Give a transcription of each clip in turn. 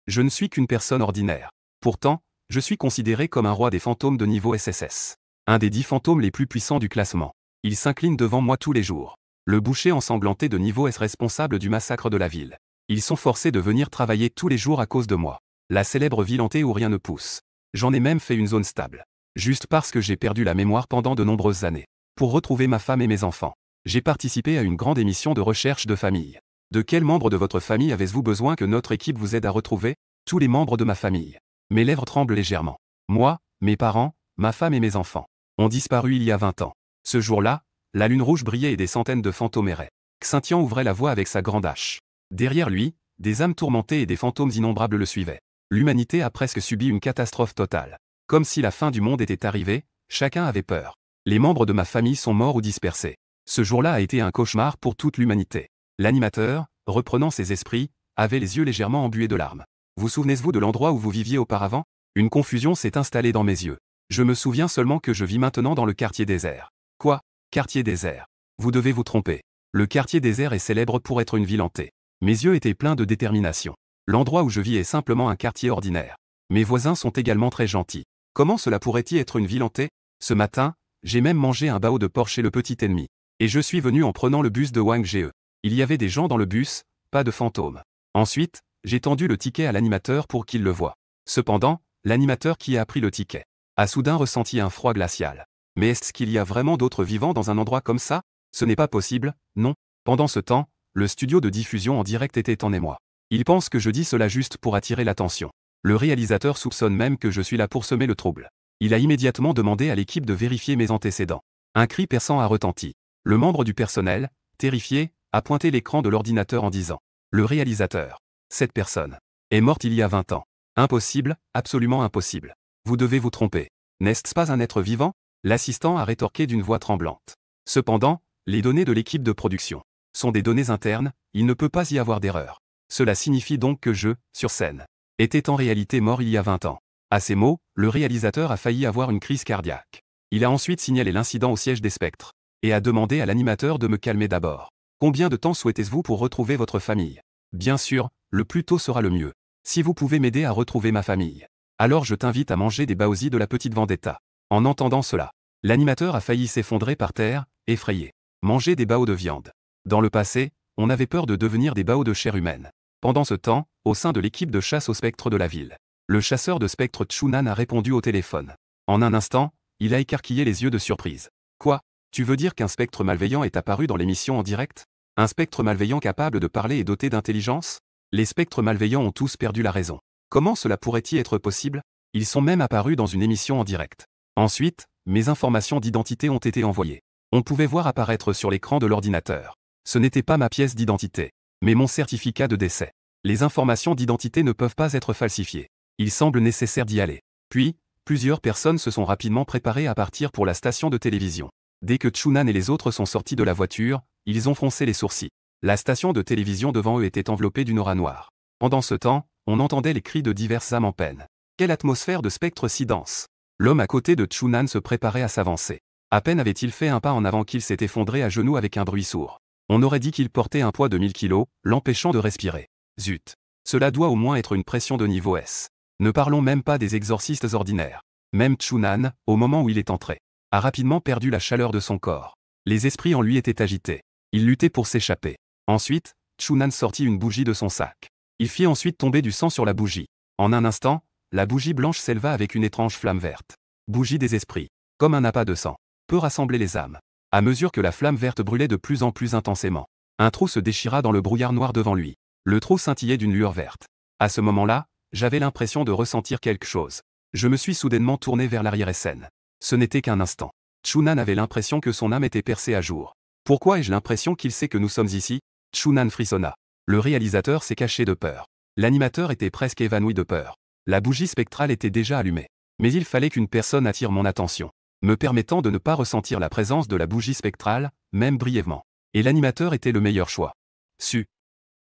Je ne suis qu'une personne ordinaire. Pourtant, je suis considéré comme un roi des fantômes de niveau SSS. Un des 10 fantômes les plus puissants du classement. Il s'incline devant moi tous les jours. Le boucher ensanglanté de niveau S responsable du massacre de la ville. Ils sont forcés de venir travailler tous les jours à cause de moi. La célèbre ville hantée où rien ne pousse. J'en ai même fait une zone stable. Juste parce que j'ai perdu la mémoire pendant de nombreuses années. Pour retrouver ma femme et mes enfants. J'ai participé à une grande émission de recherche de famille. De quel membre de votre famille avez-vous besoin que notre équipe vous aide à retrouver? Tous les membres de ma famille. Mes lèvres tremblent légèrement. Moi, mes parents, ma femme et mes enfants ont disparu il y a 20 ans. Ce jour-là, la lune rouge brillait et des centaines de fantômes erraient. Xintian ouvrait la voie avec sa grande hache. Derrière lui, des âmes tourmentées et des fantômes innombrables le suivaient. L'humanité a presque subi une catastrophe totale. Comme si la fin du monde était arrivée, chacun avait peur. Les membres de ma famille sont morts ou dispersés. Ce jour-là a été un cauchemar pour toute l'humanité. L'animateur, reprenant ses esprits, avait les yeux légèrement embués de larmes. Vous souvenez-vous de l'endroit où vous viviez auparavant? Une confusion s'est installée dans mes yeux. Je me souviens seulement que je vis maintenant dans le quartier désert. Quoi? Quartier désert? Vous devez vous tromper. Le quartier désert est célèbre pour être une ville hantée. Mes yeux étaient pleins de détermination. L'endroit où je vis est simplement un quartier ordinaire. Mes voisins sont également très gentils. Comment cela pourrait-il être une ville hantée? Ce matin, j'ai même mangé un bao de porc chez le petit ennemi. Et je suis venu en prenant le bus de Wang Ge. Il y avait des gens dans le bus, pas de fantômes. Ensuite, j'ai tendu le ticket à l'animateur pour qu'il le voie. Cependant, l'animateur qui a pris le ticket a soudain ressenti un froid glacial. Mais est-ce qu'il y a vraiment d'autres vivants dans un endroit comme ça? Ce n'est pas possible, non. Pendant ce temps, le studio de diffusion en direct était en émoi. Il pense que je dis cela juste pour attirer l'attention. Le réalisateur soupçonne même que je suis là pour semer le trouble. Il a immédiatement demandé à l'équipe de vérifier mes antécédents. Un cri perçant a retenti. Le membre du personnel, terrifié, a pointé l'écran de l'ordinateur en disant « Le réalisateur, cette personne, est morte il y a 20 ans. Impossible, absolument impossible. Vous devez vous tromper. N'est-ce pas un être vivant ?» L'assistant a rétorqué d'une voix tremblante. Cependant, les données de l'équipe de production sont des données internes, il ne peut pas y avoir d'erreur. Cela signifie donc que je, sur scène, était en réalité mort il y a 20 ans. À ces mots, le réalisateur a failli avoir une crise cardiaque. Il a ensuite signalé l'incident au siège des spectres et a demandé à l'animateur de me calmer d'abord. Combien de temps souhaitez-vous pour retrouver votre famille? Bien sûr, le plus tôt sera le mieux. Si vous pouvez m'aider à retrouver ma famille, alors je t'invite à manger des baozi de la petite Vendetta. En entendant cela, l'animateur a failli s'effondrer par terre, effrayé. Manger des baos de viande. Dans le passé, on avait peur de devenir des baos de chair humaine. Pendant ce temps, au sein de l'équipe de chasse aux spectres de la ville, le chasseur de spectres Chunan a répondu au téléphone. En un instant, il a écarquillé les yeux de surprise. Quoi? Tu veux dire qu'un spectre malveillant est apparu dans l'émission en direct? Un spectre malveillant capable de parler et doté d'intelligence? Les spectres malveillants ont tous perdu la raison. Comment cela pourrait-il être possible? Ils sont même apparus dans une émission en direct. Ensuite, mes informations d'identité ont été envoyées. On pouvait voir apparaître sur l'écran de l'ordinateur. Ce n'était pas ma pièce d'identité, mais mon certificat de décès. Les informations d'identité ne peuvent pas être falsifiées. Il semble nécessaire d'y aller. Puis, plusieurs personnes se sont rapidement préparées à partir pour la station de télévision. Dès que Chunan et les autres sont sortis de la voiture, ils ont froncé les sourcils. La station de télévision devant eux était enveloppée d'une aura noire. Pendant ce temps, on entendait les cris de diverses âmes en peine. Quelle atmosphère de spectre si dense! L'homme à côté de Chunan se préparait à s'avancer. À peine avait-il fait un pas en avant qu'il s'est effondré à genoux avec un bruit sourd. On aurait dit qu'il portait un poids de 1000 kilos, l'empêchant de respirer. Zut! Cela doit au moins être une pression de niveau S. Ne parlons même pas des exorcistes ordinaires. Même Chunan, au moment où il est entré, a rapidement perdu la chaleur de son corps. Les esprits en lui étaient agités. Il luttait pour s'échapper. Ensuite, Chunan sortit une bougie de son sac. Il fit ensuite tomber du sang sur la bougie. En un instant, la bougie blanche s'éleva avec une étrange flamme verte. Bougie des esprits. Comme un appât de sang. Peut rassembler les âmes. À mesure que la flamme verte brûlait de plus en plus intensément, un trou se déchira dans le brouillard noir devant lui. Le trou scintillait d'une lueur verte. À ce moment-là, j'avais l'impression de ressentir quelque chose. Je me suis soudainement tourné vers l'arrière-scène. Ce n'était qu'un instant. Chunan avait l'impression que son âme était percée à jour. Pourquoi ai-je l'impression qu'il sait que nous sommes ici? Chunan frissonna. Le réalisateur s'est caché de peur. L'animateur était presque évanoui de peur. La bougie spectrale était déjà allumée. Mais il fallait qu'une personne attire mon attention, me permettant de ne pas ressentir la présence de la bougie spectrale, même brièvement. Et l'animateur était le meilleur choix. Su.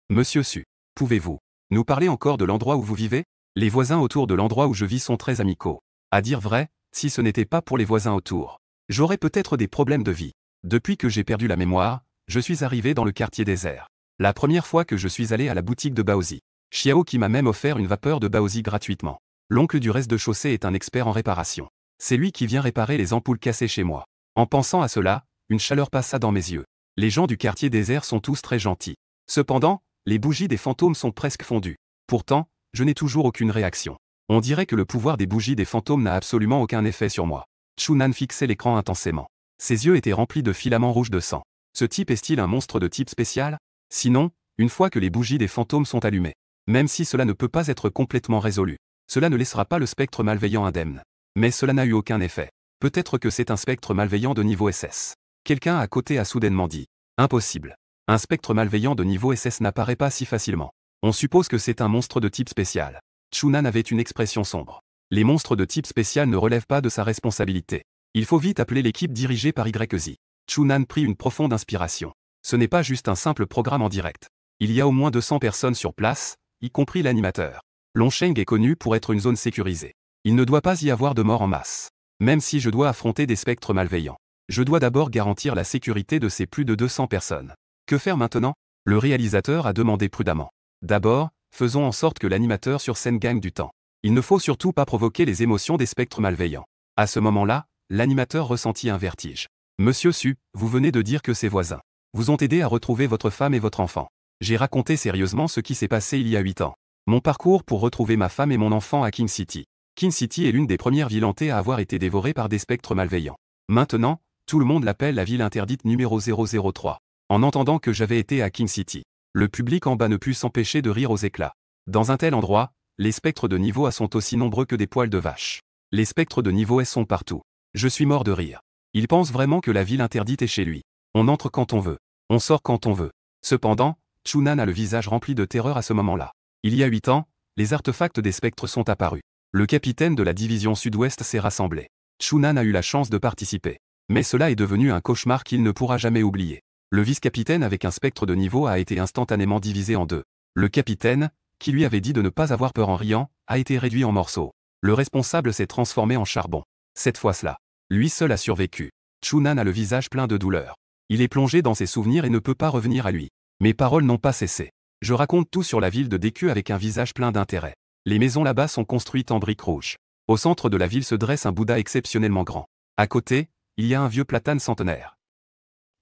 Monsieur Su, pouvez-vous nous parler encore de l'endroit où vous vivez? Les voisins autour de l'endroit où je vis sont très amicaux. À dire vrai, si ce n'était pas pour les voisins autour, j'aurais peut-être des problèmes de vie. Depuis que j'ai perdu la mémoire, je suis arrivé dans le quartier désert. La première fois que je suis allé à la boutique de Baozi, Xiao qui m'a même offert une vapeur de Baozi gratuitement. L'oncle du rez-de-chaussée est un expert en réparation. C'est lui qui vient réparer les ampoules cassées chez moi. En pensant à cela, une chaleur passa dans mes yeux. Les gens du quartier désert sont tous très gentils. Cependant, les bougies des fantômes sont presque fondues. Pourtant, je n'ai toujours aucune réaction. On dirait que le pouvoir des bougies des fantômes n'a absolument aucun effet sur moi. Chunan fixait l'écran intensément. Ses yeux étaient remplis de filaments rouges de sang. Ce type est-il un monstre de type spécial? Sinon, une fois que les bougies des fantômes sont allumées, même si cela ne peut pas être complètement résolu, cela ne laissera pas le spectre malveillant indemne. Mais cela n'a eu aucun effet. Peut-être que c'est un spectre malveillant de niveau SS. Quelqu'un à côté a soudainement dit. Impossible. Un spectre malveillant de niveau SS n'apparaît pas si facilement. On suppose que c'est un monstre de type spécial. Chunan avait une expression sombre. Les monstres de type spécial ne relèvent pas de sa responsabilité. Il faut vite appeler l'équipe dirigée par YZ. Chunan prit une profonde inspiration. Ce n'est pas juste un simple programme en direct. Il y a au moins 200 personnes sur place, y compris l'animateur. Longsheng est connu pour être une zone sécurisée. Il ne doit pas y avoir de morts en masse. Même si je dois affronter des spectres malveillants, je dois d'abord garantir la sécurité de ces plus de 200 personnes. Que faire maintenant? Le réalisateur a demandé prudemment. D'abord, faisons en sorte que l'animateur sur scène gagne du temps. Il ne faut surtout pas provoquer les émotions des spectres malveillants. À ce moment-là, l'animateur ressentit un vertige. Monsieur Su, vous venez de dire que ses voisins vous ont aidé à retrouver votre femme et votre enfant. J'ai raconté sérieusement ce qui s'est passé il y a 8 ans. Mon parcours pour retrouver ma femme et mon enfant à King City. King City est l'une des premières villes hantées à avoir été dévorée par des spectres malveillants. Maintenant, tout le monde l'appelle la ville interdite numéro 003. En entendant que j'avais été à King City, le public en bas ne put s'empêcher de rire aux éclats. Dans un tel endroit, les spectres de niveau A sont aussi nombreux que des poils de vache. Les spectres de niveau S sont partout. Je suis mort de rire. Il pense vraiment que la ville interdite est chez lui. On entre quand on veut. On sort quand on veut. Cependant, Chunan a le visage rempli de terreur à ce moment-là. Il y a 8 ans, les artefacts des spectres sont apparus. Le capitaine de la division sud-ouest s'est rassemblé. Chunan a eu la chance de participer. Mais cela est devenu un cauchemar qu'il ne pourra jamais oublier. Le vice-capitaine avec un spectre de niveau a été instantanément divisé en deux. Le capitaine, qui lui avait dit de ne pas avoir peur en riant, a été réduit en morceaux. Le responsable s'est transformé en charbon. Cette fois-là, lui seul a survécu. Chunan a le visage plein de douleur. Il est plongé dans ses souvenirs et ne peut pas revenir à lui. Mes paroles n'ont pas cessé. Je raconte tout sur la ville de Deku avec un visage plein d'intérêt. Les maisons là-bas sont construites en briques rouges. Au centre de la ville se dresse un Bouddha exceptionnellement grand. À côté, il y a un vieux platane centenaire.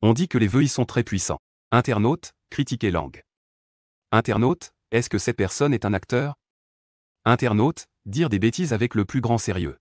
On dit que les vœux y sont très puissants. Internaute, critiquez langue. Internaute, est-ce que cette personne est un acteur? Internaute, dire des bêtises avec le plus grand sérieux.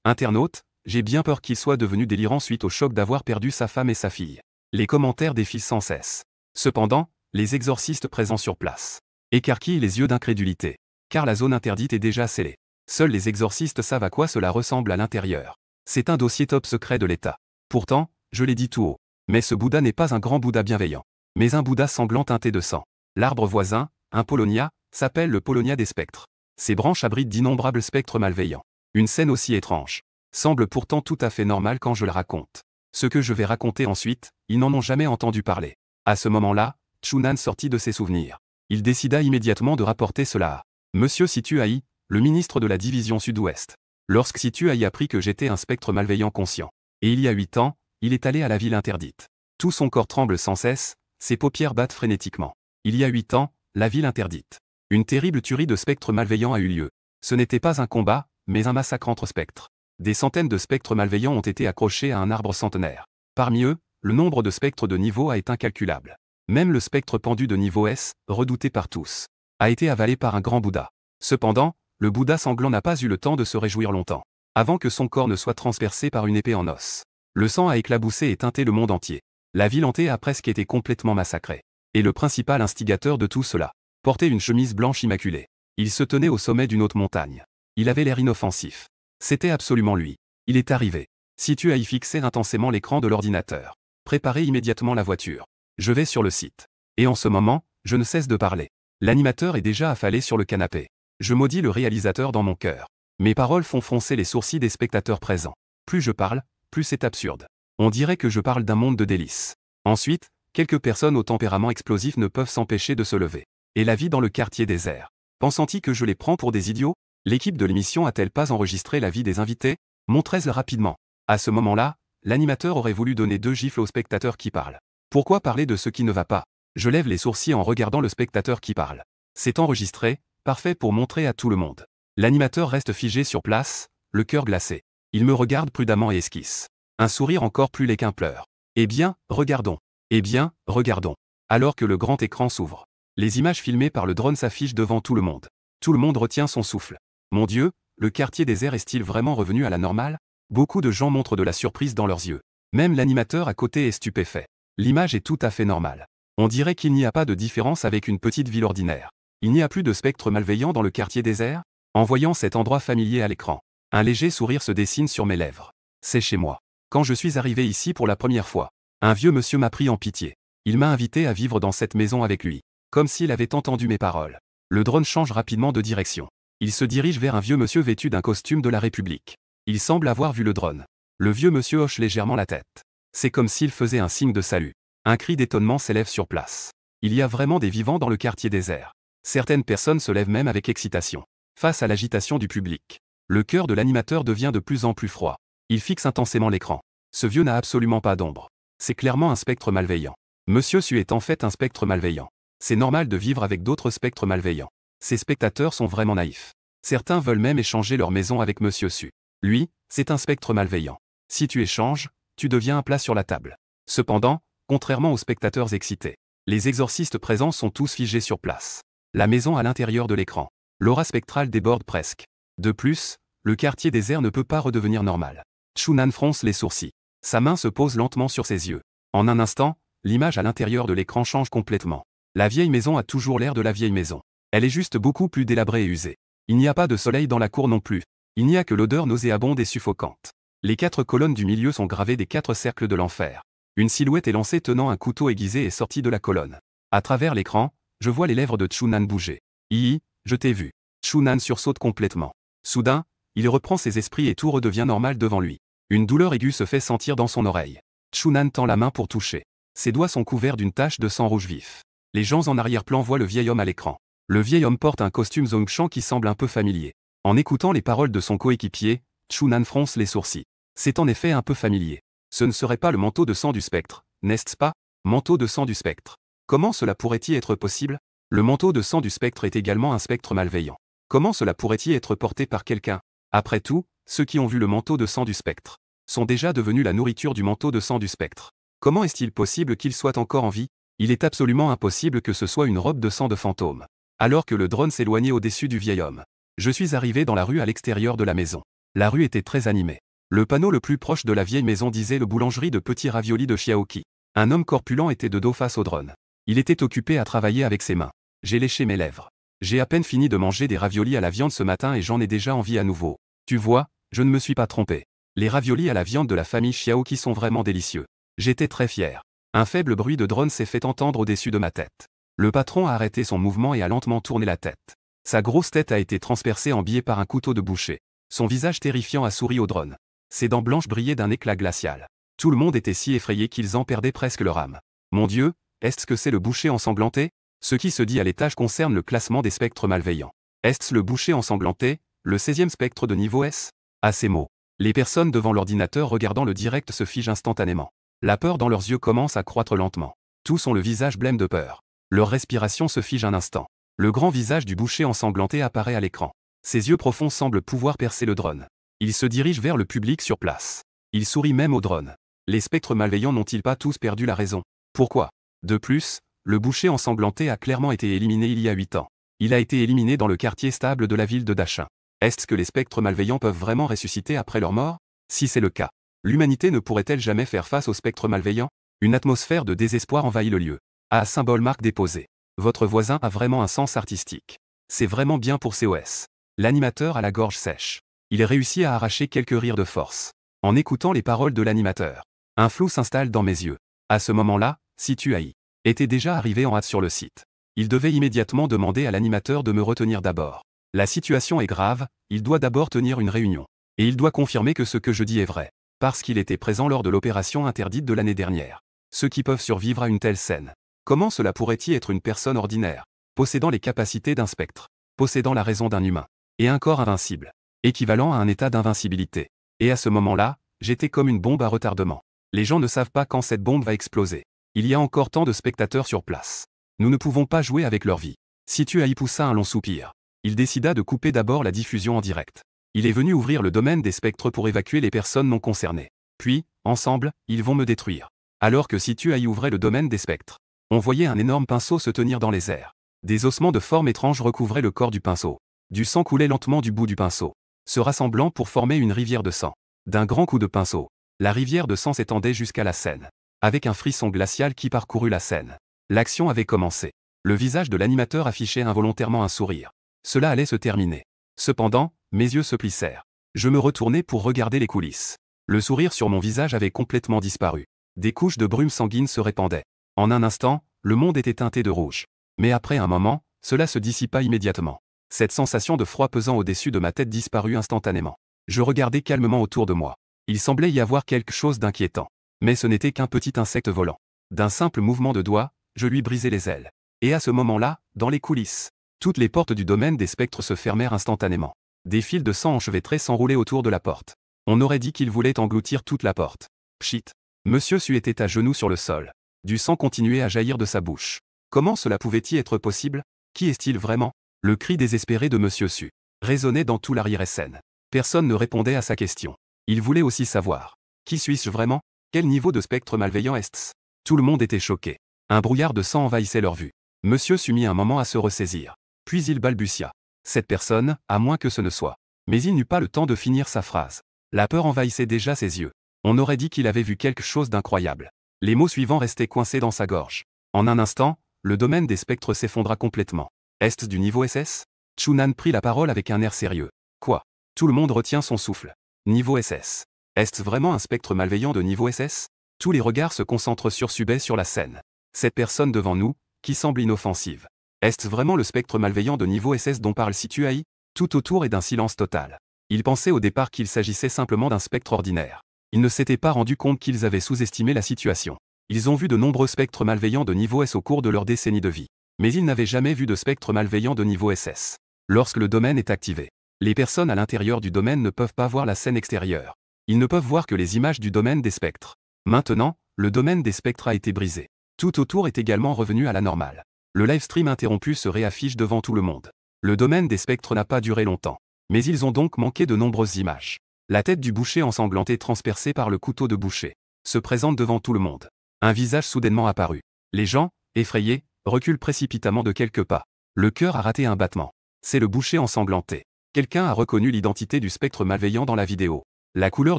Internaute, j'ai bien peur qu'il soit devenu délirant suite au choc d'avoir perdu sa femme et sa fille. Les commentaires défilent sans cesse. Cependant, les exorcistes présents sur place écarquillent les yeux d'incrédulité, car la zone interdite est déjà scellée. Seuls les exorcistes savent à quoi cela ressemble à l'intérieur. C'est un dossier top secret de l'État. Pourtant, je l'ai dit tout haut. Mais ce Bouddha n'est pas un grand Bouddha bienveillant, mais un Bouddha semblant teinté de sang. L'arbre voisin, un Polonia, s'appelle le Polonia des spectres. Ses branches abritent d'innombrables spectres malveillants. Une scène aussi étrange semble pourtant tout à fait normale quand je la raconte. Ce que je vais raconter ensuite, ils n'en ont jamais entendu parler. À ce moment-là, Chunan sortit de ses souvenirs. Il décida immédiatement de rapporter cela à Monsieur Situai, le ministre de la division sud-ouest. Lorsque Situai apprit que j'étais un spectre malveillant conscient, et il y a 8 ans, il est allé à la ville interdite. Tout son corps tremble sans cesse, ses paupières battent frénétiquement. Il y a 8 ans, la ville interdite. Une terrible tuerie de spectres malveillants a eu lieu. Ce n'était pas un combat, mais un massacre entre spectres. Des centaines de spectres malveillants ont été accrochés à un arbre centenaire. Parmi eux, le nombre de spectres de niveau A est incalculable. Même le spectre pendu de niveau S, redouté par tous, a été avalé par un grand Bouddha. Cependant, le Bouddha sanglant n'a pas eu le temps de se réjouir longtemps, avant que son corps ne soit transpercé par une épée en os. Le sang a éclaboussé et teinté le monde entier. La ville hantée a presque été complètement massacrée. Et le principal instigateur de tout cela portait une chemise blanche immaculée. Il se tenait au sommet d'une haute montagne. Il avait l'air inoffensif. C'était absolument lui. Il est arrivé. Situai fixait intensément l'écran de l'ordinateur. Préparez immédiatement la voiture. Je vais sur le site. Et en ce moment, je ne cesse de parler. L'animateur est déjà affalé sur le canapé. Je maudis le réalisateur dans mon cœur. Mes paroles font froncer les sourcils des spectateurs présents. Plus je parle, plus c'est absurde. On dirait que je parle d'un monde de délices. Ensuite, quelques personnes au tempérament explosif ne peuvent s'empêcher de se lever. Et la vie dans le quartier désert. Pensant-ils que je les prends pour des idiots? L'équipe de l'émission a-t-elle pas enregistré la vie des invités? Montrez-le rapidement. À ce moment-là, l'animateur aurait voulu donner 2 gifles au spectateur qui parle. Pourquoi parler de ce qui ne va pas? Je lève les sourcils en regardant le spectateur qui parle. C'est enregistré, parfait pour montrer à tout le monde. L'animateur reste figé sur place, le cœur glacé. Il me regarde prudemment et esquisse. Un sourire encore plus laid qu'un pleur. Eh bien, regardons. Eh bien, regardons. Alors que le grand écran s'ouvre. Les images filmées par le drone s'affichent devant tout le monde. Tout le monde retient son souffle. Mon Dieu, le quartier désert est-il vraiment revenu à la normale? Beaucoup de gens montrent de la surprise dans leurs yeux. Même l'animateur à côté est stupéfait. L'image est tout à fait normale. On dirait qu'il n'y a pas de différence avec une petite ville ordinaire. Il n'y a plus de spectres malveillants dans le quartier désert? En voyant cet endroit familier à l'écran, un léger sourire se dessine sur mes lèvres. C'est chez moi. Quand je suis arrivé ici pour la première fois, un vieux monsieur m'a pris en pitié. Il m'a invité à vivre dans cette maison avec lui, comme s'il avait entendu mes paroles. Le drone change rapidement de direction. Il se dirige vers un vieux monsieur vêtu d'un costume de la République. Il semble avoir vu le drone. Le vieux monsieur hoche légèrement la tête. C'est comme s'il faisait un signe de salut. Un cri d'étonnement s'élève sur place. Il y a vraiment des vivants dans le quartier désert. Certaines personnes se lèvent même avec excitation. Face à l'agitation du public, le cœur de l'animateur devient de plus en plus froid. Il fixe intensément l'écran. Ce vieux n'a absolument pas d'ombre. C'est clairement un spectre malveillant. Monsieur Su est en fait un spectre malveillant. C'est normal de vivre avec d'autres spectres malveillants. Ces spectateurs sont vraiment naïfs. Certains veulent même échanger leur maison avec Monsieur Su. Lui, c'est un spectre malveillant. Si tu échanges, tu deviens un plat sur la table. Cependant, contrairement aux spectateurs excités, les exorcistes présents sont tous figés sur place. La maison à l'intérieur de l'écran. L'aura spectrale déborde presque. De plus, le quartier désert ne peut pas redevenir normal. Chunan fronce les sourcils. Sa main se pose lentement sur ses yeux. En un instant, l'image à l'intérieur de l'écran change complètement. La vieille maison a toujours l'air de la vieille maison. Elle est juste beaucoup plus délabrée et usée. Il n'y a pas de soleil dans la cour non plus. Il n'y a que l'odeur nauséabonde et suffocante. Les 4 colonnes du milieu sont gravées des 4 cercles de l'enfer. Une silhouette élancée tenant un couteau aiguisé est sortie de la colonne. À travers l'écran, je vois les lèvres de Chunan bouger. Hi, je t'ai vu. Chunan sursaute complètement. Soudain, il reprend ses esprits et tout redevient normal devant lui. Une douleur aiguë se fait sentir dans son oreille. Chunan tend la main pour toucher. Ses doigts sont couverts d'une tache de sang rouge vif. Les gens en arrière-plan voient le vieil homme à l'écran. Le vieil homme porte un costume Zongshan qui semble un peu familier. En écoutant les paroles de son coéquipier, Chunan fronce les sourcils. C'est en effet un peu familier. Ce ne serait pas le manteau de sang du spectre, n'est-ce pas? Manteau de sang du spectre. Comment cela pourrait-il être possible? Le manteau de sang du spectre est également un spectre malveillant. Comment cela pourrait-il être porté par quelqu'un? Après tout, ceux qui ont vu le manteau de sang du spectre sont déjà devenus la nourriture du manteau de sang du spectre. Comment est-il possible qu'il soit encore en vie? Il est absolument impossible que ce soit une robe de sang de fantôme. Alors que le drone s'éloignait au-dessus du vieil homme, je suis arrivé dans la rue à l'extérieur de la maison. La rue était très animée. Le panneau le plus proche de la vieille maison disait le boulangerie de petits raviolis de Xiaoqi. Un homme corpulent était de dos face au drone. Il était occupé à travailler avec ses mains. J'ai léché mes lèvres. J'ai à peine fini de manger des raviolis à la viande ce matin et j'en ai déjà envie à nouveau. Tu vois, je ne me suis pas trompé. Les raviolis à la viande de la famille Xiaoqi sont vraiment délicieux. J'étais très fier. Un faible bruit de drone s'est fait entendre au-dessus de ma tête. Le patron a arrêté son mouvement et a lentement tourné la tête. Sa grosse tête a été transpercée en biais par un couteau de boucher. Son visage terrifiant a souri au drone. Ses dents blanches brillaient d'un éclat glacial. Tout le monde était si effrayé qu'ils en perdaient presque leur âme. Mon Dieu, est-ce que c'est le boucher ensanglanté? Ce qui se dit à l'étage concerne le classement des spectres malveillants. Est-ce le boucher ensanglanté, le 16e spectre de niveau S? À ces mots, les personnes devant l'ordinateur regardant le direct se figent instantanément. La peur dans leurs yeux commence à croître lentement. Tous ont le visage blême de peur. Leur respiration se fige un instant. Le grand visage du boucher ensanglanté apparaît à l'écran. Ses yeux profonds semblent pouvoir percer le drone. Il se dirige vers le public sur place. Il sourit même au drone. Les spectres malveillants n'ont-ils pas tous perdu la raison? Pourquoi? De plus, le boucher ensanglanté a clairement été éliminé il y a 8 ans. Il a été éliminé dans le quartier stable de la ville de Dachin. Est-ce que les spectres malveillants peuvent vraiment ressusciter après leur mort? Si c'est le cas, l'humanité ne pourrait-elle jamais faire face aux spectres malveillants? Une atmosphère de désespoir envahit le lieu. Ah, symbole marque déposée. Votre voisin a vraiment un sens artistique. C'est vraiment bien pour COS. L'animateur a la gorge sèche. Il réussit à arracher quelques rires de force. En écoutant les paroles de l'animateur, un flou s'installe dans mes yeux. À ce moment-là, Situ AI était déjà arrivé en hâte sur le site. Il devait immédiatement demander à l'animateur de me retenir d'abord. La situation est grave, il doit d'abord tenir une réunion. Et il doit confirmer que ce que je dis est vrai. Parce qu'il était présent lors de l'opération interdite de l'année dernière. Ceux qui peuvent survivre à une telle scène. Comment cela pourrait-il être une personne ordinaire, possédant les capacités d'un spectre, possédant la raison d'un humain, et un corps invincible, équivalent à un état d'invincibilité. Et à ce moment-là, j'étais comme une bombe à retardement. Les gens ne savent pas quand cette bombe va exploser. Il y a encore tant de spectateurs sur place. Nous ne pouvons pas jouer avec leur vie. Situai poussa un long soupir. Il décida de couper d'abord la diffusion en direct. Il est venu ouvrir le domaine des spectres pour évacuer les personnes non concernées. Puis, ensemble, ils vont me détruire. Alors que Situai ouvrait le domaine des spectres, on voyait un énorme pinceau se tenir dans les airs. Des ossements de forme étrange recouvraient le corps du pinceau. Du sang coulait lentement du bout du pinceau, se rassemblant pour former une rivière de sang. D'un grand coup de pinceau, la rivière de sang s'étendait jusqu'à la scène, avec un frisson glacial qui parcourut la scène. L'action avait commencé. Le visage de l'animateur affichait involontairement un sourire. Cela allait se terminer. Cependant, mes yeux se plissèrent. Je me retournai pour regarder les coulisses. Le sourire sur mon visage avait complètement disparu. Des couches de brume sanguine se répandaient. En un instant, le monde était teinté de rouge. Mais après un moment, cela se dissipa immédiatement. Cette sensation de froid pesant au-dessus de ma tête disparut instantanément. Je regardais calmement autour de moi. Il semblait y avoir quelque chose d'inquiétant. Mais ce n'était qu'un petit insecte volant. D'un simple mouvement de doigt, je lui brisai les ailes. Et à ce moment-là, dans les coulisses, toutes les portes du domaine des spectres se fermèrent instantanément. Des fils de sang enchevêtrés s'enroulaient autour de la porte. On aurait dit qu'il voulait engloutir toute la porte. Pchit. Monsieur Su était à genoux sur le sol. Du sang continuait à jaillir de sa bouche. Comment cela pouvait-il être possible? Qui est-il vraiment? Le cri désespéré de Monsieur Su résonnait dans tout l'arrière-scène. Personne ne répondait à sa question. Il voulait aussi savoir. Qui suis-je vraiment? Quel niveau de spectre malveillant est-ce? Tout le monde était choqué. Un brouillard de sang envahissait leur vue. Monsieur Su mit un moment à se ressaisir. Puis il balbutia. Cette personne, à moins que ce ne soit. Mais il n'eut pas le temps de finir sa phrase. La peur envahissait déjà ses yeux. On aurait dit qu'il avait vu quelque chose d'incroyable. Les mots suivants restaient coincés dans sa gorge. En un instant, le domaine des spectres s'effondra complètement. Est-ce du niveau SS? Chunan prit la parole avec un air sérieux. Quoi? Tout le monde retient son souffle. Niveau SS. Est-ce vraiment un spectre malveillant de niveau SS? Tous les regards se concentrent sur Subei sur la scène. Cette personne devant nous, qui semble inoffensive. Est-ce vraiment le spectre malveillant de niveau SS dont parle Situai? Tout autour est d'un silence total. Ils pensaient au départ qu'il s'agissait simplement d'un spectre ordinaire. Ils ne s'étaient pas rendus compte qu'ils avaient sous-estimé la situation. Ils ont vu de nombreux spectres malveillants de niveau S au cours de leur décennie de vie. Mais ils n'avaient jamais vu de spectre malveillant de niveau SS. Lorsque le domaine est activé, les personnes à l'intérieur du domaine ne peuvent pas voir la scène extérieure. Ils ne peuvent voir que les images du domaine des spectres. Maintenant, le domaine des spectres a été brisé. Tout autour est également revenu à la normale. Le livestream interrompu se réaffiche devant tout le monde. Le domaine des spectres n'a pas duré longtemps. Mais ils ont donc manqué de nombreuses images. La tête du boucher ensanglantée transpercée par le couteau de boucher se présente devant tout le monde. Un visage soudainement apparu. Les gens, effrayés, reculent précipitamment de quelques pas. Le cœur a raté un battement. C'est le boucher ensanglanté. Quelqu'un a reconnu l'identité du spectre malveillant dans la vidéo. La couleur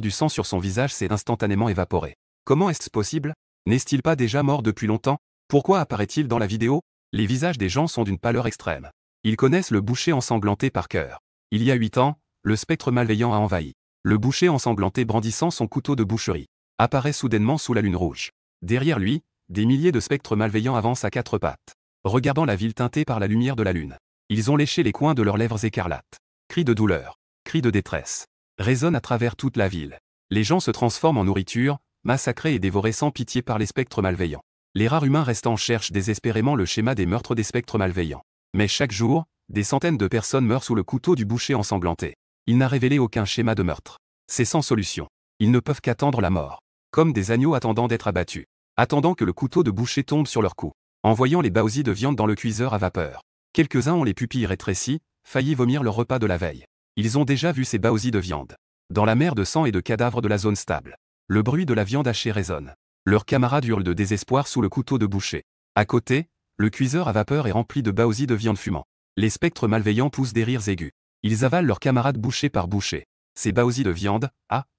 du sang sur son visage s'est instantanément évaporée. Comment est-ce possible? N'est-il pas déjà mort depuis longtemps? Pourquoi apparaît-il dans la vidéo? Les visages des gens sont d'une pâleur extrême. Ils connaissent le boucher ensanglanté par cœur. Il y a 8 ans, le spectre malveillant a envahi. Le boucher ensanglanté brandissant son couteau de boucherie apparaît soudainement sous la lune rouge. Derrière lui, des milliers de spectres malveillants avancent à 4 pattes, regardant la ville teintée par la lumière de la lune. Ils ont léché les coins de leurs lèvres écarlates. Cris de douleur, cris de détresse, résonnent à travers toute la ville. Les gens se transforment en nourriture, massacrés et dévorés sans pitié par les spectres malveillants. Les rares humains restants cherchent désespérément le schéma des meurtres des spectres malveillants. Mais chaque jour, des centaines de personnes meurent sous le couteau du boucher ensanglanté. Il n'a révélé aucun schéma de meurtre. C'est sans solution. Ils ne peuvent qu'attendre la mort. Comme des agneaux attendant d'être abattus. Attendant que le couteau de boucher tombe sur leur cou. En voyant les baosis de viande dans le cuiseur à vapeur. Quelques-uns ont les pupilles rétrécies, failli vomir leur repas de la veille. Ils ont déjà vu ces baosis de viande. Dans la mer de sang et de cadavres de la zone stable. Le bruit de la viande hachée résonne. Leurs camarades hurlent de désespoir sous le couteau de boucher. À côté, le cuiseur à vapeur est rempli de baosis de viande fumant. Les spectres malveillants poussent des rires aigus. Ils avalent leurs camarades bouchée par bouchée. Ces baosis de viande,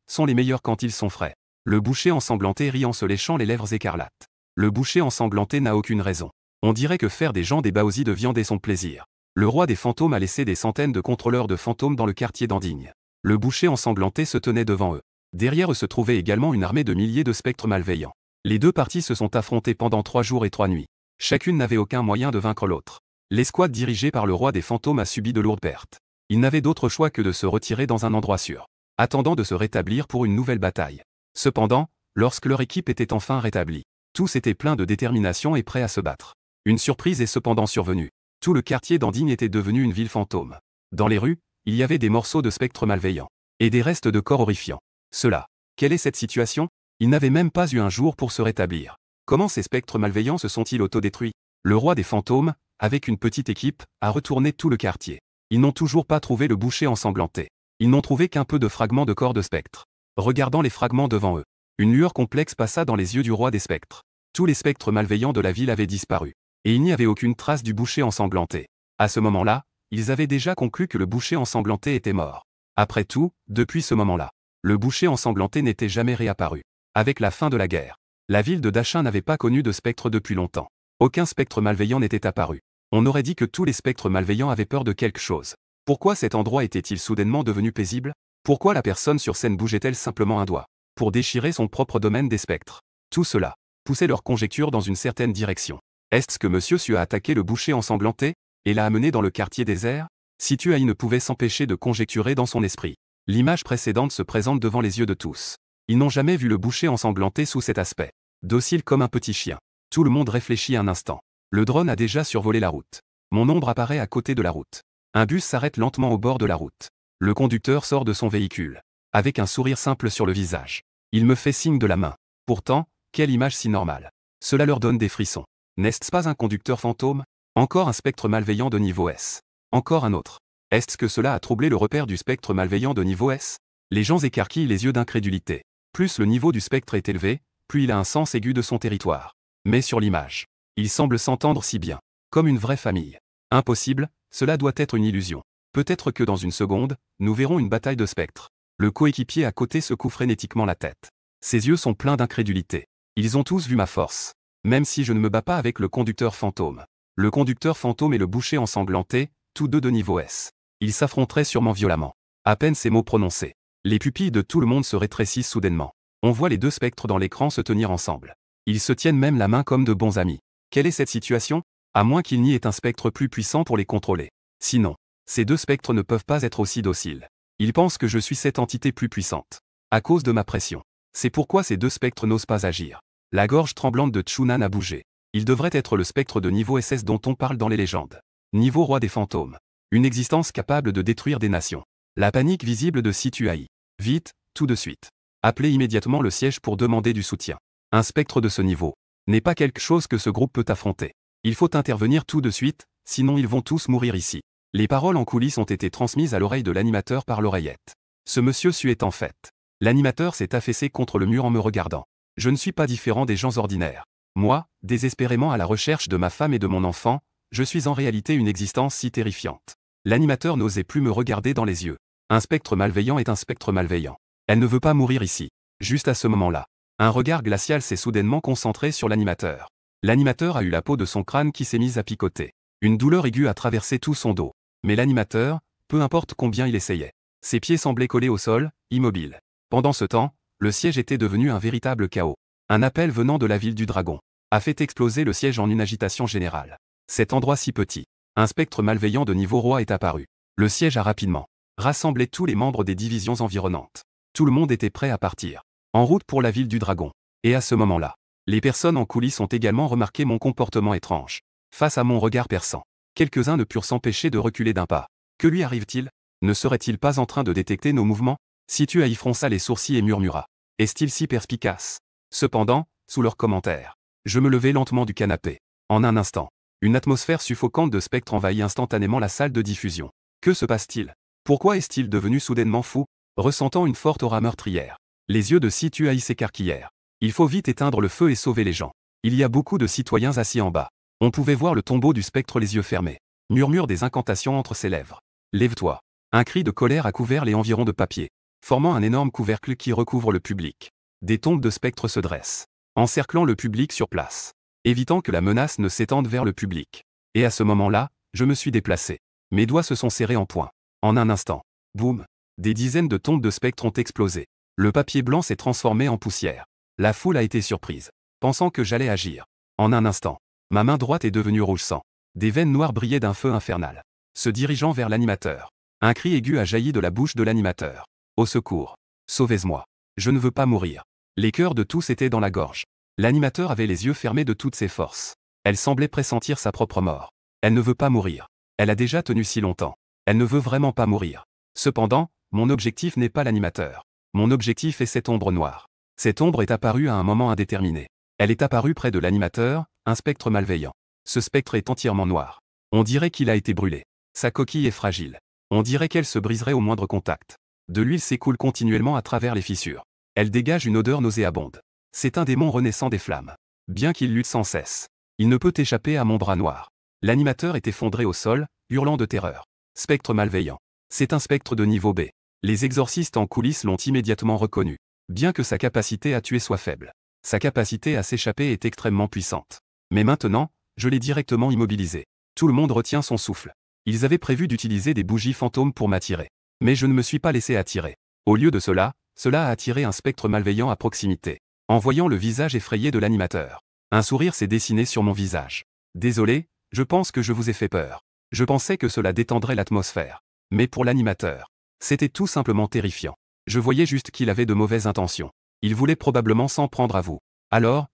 sont les meilleurs quand ils sont frais. Le boucher ensanglanté rit en se léchant les lèvres écarlates. Le boucher ensanglanté n'a aucune raison. On dirait que faire des gens des baosis de viande est son plaisir. Le roi des fantômes a laissé des centaines de contrôleurs de fantômes dans le quartier d'Andigne. Le boucher ensanglanté se tenait devant eux. Derrière eux se trouvait également une armée de milliers de spectres malveillants. Les deux parties se sont affrontées pendant 3 jours et 3 nuits. Chacune n'avait aucun moyen de vaincre l'autre. L'escouade dirigée par le roi des fantômes a subi de lourdes pertes. Ils n'avaient d'autre choix que de se retirer dans un endroit sûr, attendant de se rétablir pour une nouvelle bataille. Cependant, lorsque leur équipe était enfin rétablie, tous étaient pleins de détermination et prêts à se battre. Une surprise est cependant survenue. Tout le quartier d'Andigne était devenu une ville fantôme. Dans les rues, il y avait des morceaux de spectres malveillants. Et des restes de corps horrifiants. Cela. Quelle est cette situation? Ils n'avaient même pas eu un jour pour se rétablir. Comment ces spectres malveillants se sont-ils autodétruits? Le roi des fantômes, avec une petite équipe, a retourné tout le quartier. Ils n'ont toujours pas trouvé le boucher ensanglanté. Ils n'ont trouvé qu'un peu de fragments de corps de spectres. Regardant les fragments devant eux, une lueur complexe passa dans les yeux du roi des spectres. Tous les spectres malveillants de la ville avaient disparu. Et il n'y avait aucune trace du boucher ensanglanté. À ce moment-là, ils avaient déjà conclu que le boucher ensanglanté était mort. Après tout, depuis ce moment-là, le boucher ensanglanté n'était jamais réapparu. Avec la fin de la guerre, la ville de Dachin n'avait pas connu de spectre depuis longtemps. Aucun spectre malveillant n'était apparu. On aurait dit que tous les spectres malveillants avaient peur de quelque chose. Pourquoi cet endroit était-il soudainement devenu paisible? Pourquoi la personne sur scène bougeait-elle simplement un doigt pour déchirer son propre domaine des spectres? Tout cela poussait leurs conjectures dans une certaine direction. Est-ce que Monsieur Su a attaqué le boucher ensanglanté et l'a amené dans le quartier désert? Situai ne pouvait s'empêcher de conjecturer dans son esprit. L'image précédente se présente devant les yeux de tous. Ils n'ont jamais vu le boucher ensanglanté sous cet aspect. Docile comme un petit chien. Tout le monde réfléchit un instant. Le drone a déjà survolé la route. Mon ombre apparaît à côté de la route. Un bus s'arrête lentement au bord de la route. Le conducteur sort de son véhicule. Avec un sourire simple sur le visage. Il me fait signe de la main. Pourtant, quelle image si normale. Cela leur donne des frissons. N'est-ce pas un conducteur fantôme? Encore un spectre malveillant de niveau S. Encore un autre. Est-ce que cela a troublé le repère du spectre malveillant de niveau S? Les gens écarquillent les yeux d'incrédulité. Plus le niveau du spectre est élevé, plus il a un sens aigu de son territoire. Mais sur l'image, il semble s'entendre si bien. Comme une vraie famille. Impossible, cela doit être une illusion. Peut-être que dans une seconde, nous verrons une bataille de spectres. Le coéquipier à côté secoue frénétiquement la tête. Ses yeux sont pleins d'incrédulité. Ils ont tous vu ma force. Même si je ne me bats pas avec le conducteur fantôme. Le conducteur fantôme et le boucher ensanglanté, tous deux de niveau S. Ils s'affronteraient sûrement violemment. À peine ces mots prononcés, les pupilles de tout le monde se rétrécissent soudainement. On voit les deux spectres dans l'écran se tenir ensemble. Ils se tiennent même la main comme de bons amis. Quelle est cette situation? À moins qu'il n'y ait un spectre plus puissant pour les contrôler. Sinon, ces deux spectres ne peuvent pas être aussi dociles. Ils pensent que je suis cette entité plus puissante. À cause de ma pression. C'est pourquoi ces deux spectres n'osent pas agir. La gorge tremblante de Chunan a bougé. Il devrait être le spectre de niveau SS dont on parle dans les légendes. Niveau roi des fantômes. Une existence capable de détruire des nations. La panique visible de Situai. Vite, tout de suite. Appelez immédiatement le siège pour demander du soutien. Un spectre de ce niveau n'est pas quelque chose que ce groupe peut affronter. Il faut intervenir tout de suite, sinon ils vont tous mourir ici. Les paroles en coulisses ont été transmises à l'oreille de l'animateur par l'oreillette. Ce monsieur Su est en fait. L'animateur s'est affaissé contre le mur en me regardant. Je ne suis pas différent des gens ordinaires. Moi, désespérément à la recherche de ma femme et de mon enfant, je suis en réalité une existence si terrifiante. L'animateur n'osait plus me regarder dans les yeux. Un spectre malveillant est un spectre malveillant. Elle ne veut pas mourir ici. Juste à ce moment-là, un regard glacial s'est soudainement concentré sur l'animateur. L'animateur a eu la peau de son crâne qui s'est mise à picoter. Une douleur aiguë a traversé tout son dos. Mais l'animateur, peu importe combien il essayait, ses pieds semblaient collés au sol, immobiles. Pendant ce temps, le siège était devenu un véritable chaos. Un appel venant de la ville du dragon a fait exploser le siège en une agitation générale. Cet endroit si petit, un spectre malveillant de niveau roi est apparu. Le siège a rapidement rassemblé tous les membres des divisions environnantes. Tout le monde était prêt à partir, en route pour la ville du dragon. Et à ce moment-là, les personnes en coulisses ont également remarqué mon comportement étrange. Face à mon regard perçant, quelques-uns ne purent s'empêcher de reculer d'un pas. Que lui arrive-t-il? Ne serait-il pas en train de détecter nos mouvements? Situai fronça les sourcils et murmura. Est-il si perspicace? Cependant, sous leurs commentaires, je me levai lentement du canapé. En un instant, une atmosphère suffocante de spectres envahit instantanément la salle de diffusion. Que se passe-t-il? Pourquoi est-il devenu soudainement fou? Ressentant une forte aura meurtrière, les yeux de Situai s'écarquillèrent. Il faut vite éteindre le feu et sauver les gens. Il y a beaucoup de citoyens assis en bas. On pouvait voir le tombeau du spectre les yeux fermés. Murmure des incantations entre ses lèvres. Lève-toi. Un cri de colère a couvert les environs de papier, formant un énorme couvercle qui recouvre le public. Des tombes de spectres se dressent, encerclant le public sur place, évitant que la menace ne s'étende vers le public. Et à ce moment-là, je me suis déplacé. Mes doigts se sont serrés en poing. En un instant, boum, des dizaines de tombes de spectres ont explosé. Le papier blanc s'est transformé en poussière. La foule a été surprise, pensant que j'allais agir. En un instant, ma main droite est devenue rouge sang. Des veines noires brillaient d'un feu infernal. Se dirigeant vers l'animateur, un cri aigu a jailli de la bouche de l'animateur. Au secours. Sauvez-moi. Je ne veux pas mourir. Les cœurs de tous étaient dans la gorge. L'animateur avait les yeux fermés de toutes ses forces. Elle semblait pressentir sa propre mort. Elle ne veut pas mourir. Elle a déjà tenu si longtemps. Elle ne veut vraiment pas mourir. Cependant, mon objectif n'est pas l'animateur. Mon objectif est cette ombre noire. Cette ombre est apparue à un moment indéterminé. Elle est apparue près de l'animateur, un spectre malveillant. Ce spectre est entièrement noir. On dirait qu'il a été brûlé. Sa coquille est fragile. On dirait qu'elle se briserait au moindre contact. De l'huile s'écoule continuellement à travers les fissures. Elle dégage une odeur nauséabonde. C'est un démon renaissant des flammes. Bien qu'il lutte sans cesse, il ne peut échapper à mon bras noir. L'animateur est effondré au sol, hurlant de terreur. Spectre malveillant. C'est un spectre de niveau B. Les exorcistes en coulisses l'ont immédiatement reconnu. Bien que sa capacité à tuer soit faible, sa capacité à s'échapper est extrêmement puissante. Mais maintenant, je l'ai directement immobilisé. Tout le monde retient son souffle. Ils avaient prévu d'utiliser des bougies fantômes pour m'attirer. Mais je ne me suis pas laissé attirer. Au lieu de cela a attiré un spectre malveillant à proximité. En voyant le visage effrayé de l'animateur, un sourire s'est dessiné sur mon visage. Désolé, je pense que je vous ai fait peur. Je pensais que cela détendrait l'atmosphère. Mais pour l'animateur, c'était tout simplement terrifiant. Je voyais juste qu'il avait de mauvaises intentions. Il voulait probablement s'en prendre à vous. Alors,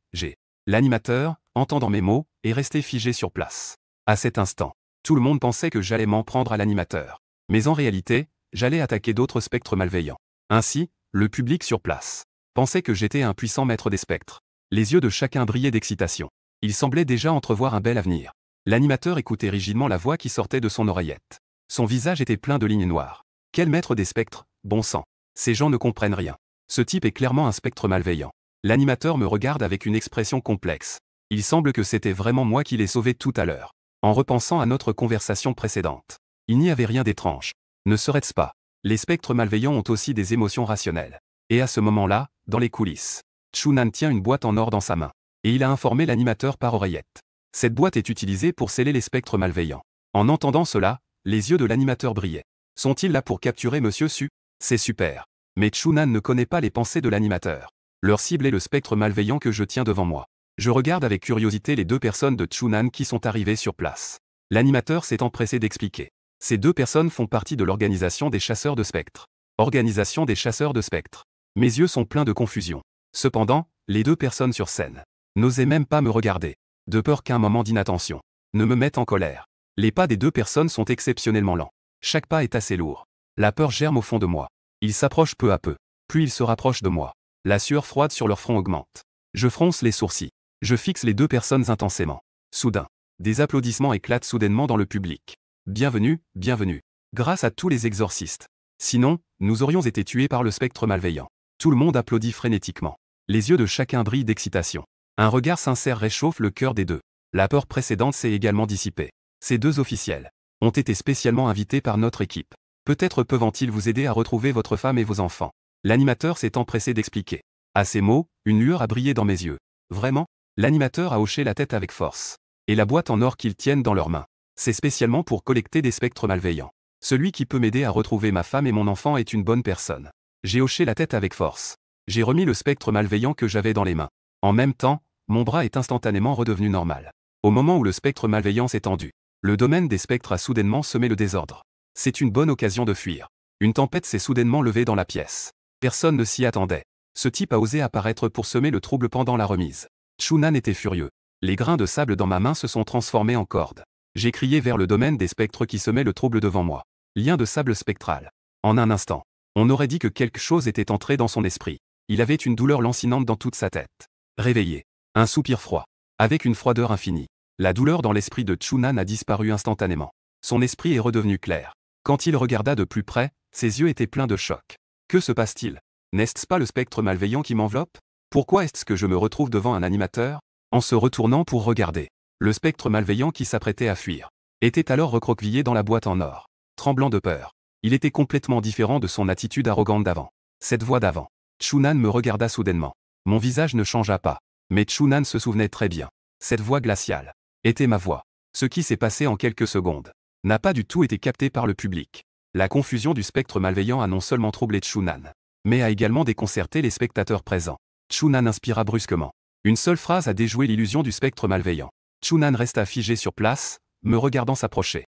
L'animateur, entendant mes mots, est resté figé sur place. À cet instant, tout le monde pensait que j'allais m'en prendre à l'animateur. Mais en réalité, j'allais attaquer d'autres spectres malveillants. Ainsi, le public sur place pensait que j'étais un puissant maître des spectres. Les yeux de chacun brillaient d'excitation. Il semblait déjà entrevoir un bel avenir. L'animateur écoutait rigidement la voix qui sortait de son oreillette. Son visage était plein de lignes noires. Quel maître des spectres, bon sang. Ces gens ne comprennent rien. Ce type est clairement un spectre malveillant. L'animateur me regarde avec une expression complexe. Il semble que c'était vraiment moi qui l'ai sauvé tout à l'heure. En repensant à notre conversation précédente, il n'y avait rien d'étrange. Ne serait-ce pas? Les spectres malveillants ont aussi des émotions rationnelles. Et à ce moment-là, dans les coulisses, Chunan tient une boîte en or dans sa main. Et il a informé l'animateur par oreillette. Cette boîte est utilisée pour sceller les spectres malveillants. En entendant cela, les yeux de l'animateur brillaient. Sont-ils là pour capturer Monsieur Su? C'est super. Mais Chunan ne connaît pas les pensées de l'animateur. Leur cible est le spectre malveillant que je tiens devant moi. Je regarde avec curiosité les deux personnes de Chunan qui sont arrivées sur place. L'animateur s'est empressé d'expliquer. Ces deux personnes font partie de l'organisation des chasseurs de spectres. Organisation des chasseurs de spectres. Mes yeux sont pleins de confusion. Cependant, les deux personnes sur scène n'osaient même pas me regarder, de peur qu'un moment d'inattention ne me mette en colère. Les pas des deux personnes sont exceptionnellement lents. Chaque pas est assez lourd. La peur germe au fond de moi. Ils s'approchent peu à peu. Plus ils se rapprochent de moi. La sueur froide sur leur front augmente. Je fronce les sourcils. Je fixe les deux personnes intensément. Soudain, des applaudissements éclatent soudainement dans le public. Bienvenue, bienvenue. Grâce à tous les exorcistes. Sinon, nous aurions été tués par le spectre malveillant. Tout le monde applaudit frénétiquement. Les yeux de chacun brillent d'excitation. Un regard sincère réchauffe le cœur des deux. La peur précédente s'est également dissipée. Ces deux officiels ont été spécialement invités par notre équipe. Peut-être peuvent-ils vous aider à retrouver votre femme et vos enfants. L'animateur s'est empressé d'expliquer. À ces mots, une lueur a brillé dans mes yeux. Vraiment? L'animateur a hoché la tête avec force. Et la boîte en or qu'ils tiennent dans leurs mains, c'est spécialement pour collecter des spectres malveillants. Celui qui peut m'aider à retrouver ma femme et mon enfant est une bonne personne. J'ai hoché la tête avec force. J'ai remis le spectre malveillant que j'avais dans les mains. En même temps, mon bras est instantanément redevenu normal. Au moment où le spectre malveillant s'est tendu, le domaine des spectres a soudainement semé le désordre. C'est une bonne occasion de fuir. Une tempête s'est soudainement levée dans la pièce. Personne ne s'y attendait. Ce type a osé apparaître pour semer le trouble pendant la remise. Chunan était furieux. Les grains de sable dans ma main se sont transformés en cordes. J'ai crié vers le domaine des spectres qui semait le trouble devant moi. Lien de sable spectral. En un instant, on aurait dit que quelque chose était entré dans son esprit. Il avait une douleur lancinante dans toute sa tête. Réveillé. Un soupir froid. Avec une froideur infinie. La douleur dans l'esprit de Chunan a disparu instantanément. Son esprit est redevenu clair. Quand il regarda de plus près, ses yeux étaient pleins de choc. Que se passe-t-il? N'est-ce pas le spectre malveillant qui m'enveloppe? Pourquoi est-ce que je me retrouve devant un animateur? En se retournant pour regarder, le spectre malveillant qui s'apprêtait à fuir était alors recroquevillé dans la boîte en or. Tremblant de peur, il était complètement différent de son attitude arrogante d'avant. Cette voix d'avant. Chunan me regarda soudainement. Mon visage ne changea pas. Mais Chunan se souvenait très bien. Cette voix glaciale était ma voix. Ce qui s'est passé en quelques secondes n'a pas du tout été capté par le public. La confusion du spectre malveillant a non seulement troublé Chunan, mais a également déconcerté les spectateurs présents. Chunan inspira brusquement. Une seule phrase a déjoué l'illusion du spectre malveillant. Chunan resta figé sur place, me regardant s'approcher.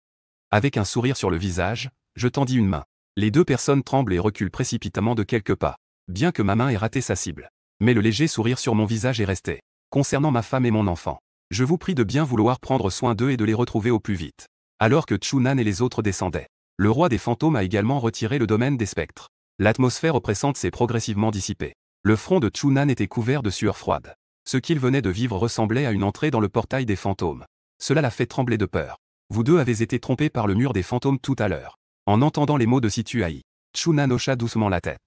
Avec un sourire sur le visage, je tendis une main. Les deux personnes tremblent et reculent précipitamment de quelques pas, bien que ma main ait raté sa cible. Mais le léger sourire sur mon visage est resté. Concernant ma femme et mon enfant, je vous prie de bien vouloir prendre soin d'eux et de les retrouver au plus vite. Alors que Chunan et les autres descendaient, le roi des fantômes a également retiré le domaine des spectres. L'atmosphère oppressante s'est progressivement dissipée. Le front de Chunan était couvert de sueur froide. Ce qu'il venait de vivre ressemblait à une entrée dans le portail des fantômes. Cela l'a fait trembler de peur. Vous deux avez été trompés par le mur des fantômes tout à l'heure. En entendant les mots de Situai, Chunan hocha doucement la tête.